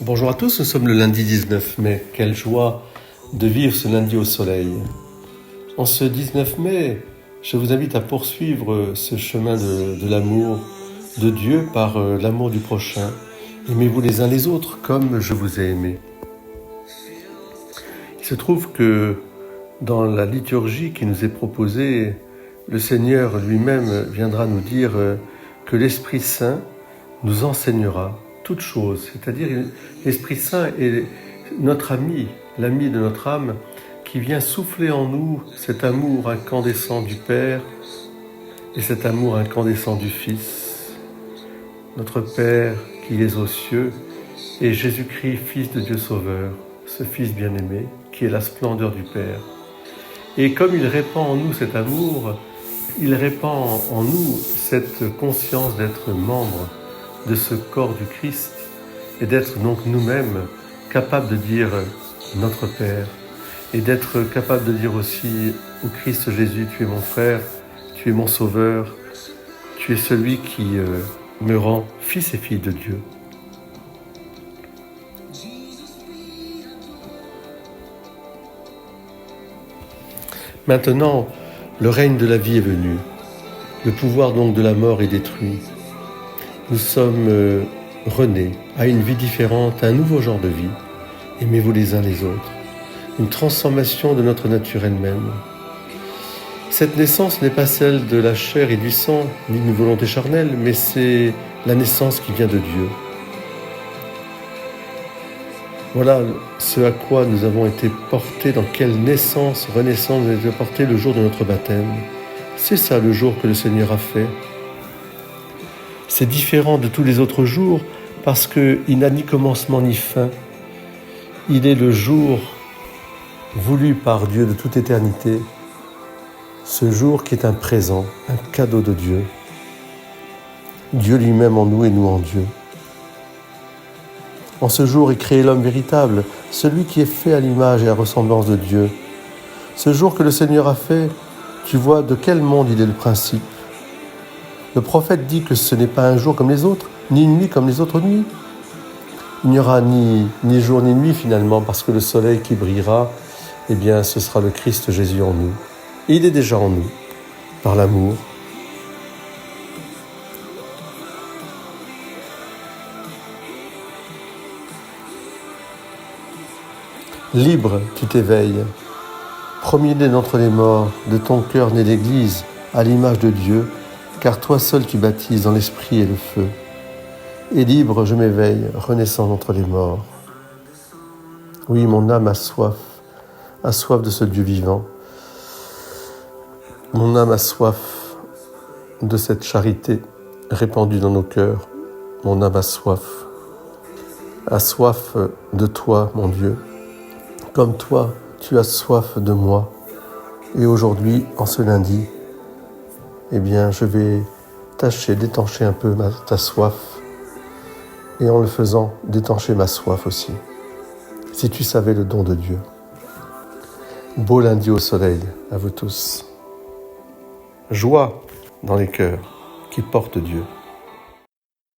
Bonjour à tous, nous sommes le lundi 19 mai. Quelle joie de vivre ce lundi au soleil. En ce 19 mai, je vous invite à poursuivre ce chemin de l'amour de Dieu par l'amour du prochain. Aimez-vous les uns les autres comme je vous ai aimé. Il se trouve que dans la liturgie qui nous est proposée, le Seigneur lui-même viendra nous dire que l'Esprit Saint nous enseignera toutes choses, c'est-à-dire l'Esprit Saint est notre ami, l'ami de notre âme, qui vient souffler en nous cet amour incandescent du Père et cet amour incandescent du Fils. Notre Père qui est aux cieux et Jésus-Christ, Fils de Dieu Sauveur, ce Fils bien-aimé, qui est la splendeur du Père. Et comme il répand en nous cet amour, il répand en nous cette conscience d'être membre de ce corps du Christ et d'être donc nous-mêmes capables de dire notre Père et d'être capables de dire aussi au Christ Jésus, tu es mon frère, tu es mon sauveur, tu es celui qui me rend fils et fille de Dieu. Maintenant, le règne de la vie est venu, le pouvoir donc de la mort est détruit. Nous sommes renés à une vie différente, à un nouveau genre de vie. Aimez-vous les uns les autres. Une transformation de notre nature elle-même. Cette naissance n'est pas celle de la chair et du sang, ni d'une volonté charnelle, mais c'est la naissance qui vient de Dieu. Voilà ce à quoi nous avons été portés, dans quelle naissance, renaissance nous avons été portés le jour de notre baptême. C'est ça le jour que le Seigneur a fait. C'est différent de tous les autres jours parce qu'il n'a ni commencement ni fin. Il est le jour voulu par Dieu de toute éternité. Ce jour qui est un présent, un cadeau de Dieu. Dieu lui-même en nous et nous en Dieu. En ce jour est créé l'homme véritable, celui qui est fait à l'image et à la ressemblance de Dieu. Ce jour que le Seigneur a fait, tu vois de quel monde il est le principe. Le prophète dit que ce n'est pas un jour comme les autres, ni une nuit comme les autres nuits. Il n'y aura ni jour ni nuit finalement, parce que le soleil qui brillera, eh bien, ce sera le Christ Jésus en nous. Et il est déjà en nous, par l'amour. Libre, tu t'éveilles. Premier-né d'entre les morts, de ton cœur naît l'Église, à l'image de Dieu, car toi seul tu baptises dans l'esprit et le feu. Et libre, je m'éveille, renaissant d'entre les morts. Oui, mon âme a soif de ce Dieu vivant. Mon âme a soif de cette charité répandue dans nos cœurs. Mon âme a soif de toi, mon Dieu. Comme toi, tu as soif de moi. Et aujourd'hui, en ce lundi, eh bien, je vais tâcher d'étancher un peu ta soif et en le faisant, d'étancher ma soif aussi. Si tu savais le don de Dieu. Beau lundi au soleil à vous tous. Joie dans les cœurs qui portent Dieu.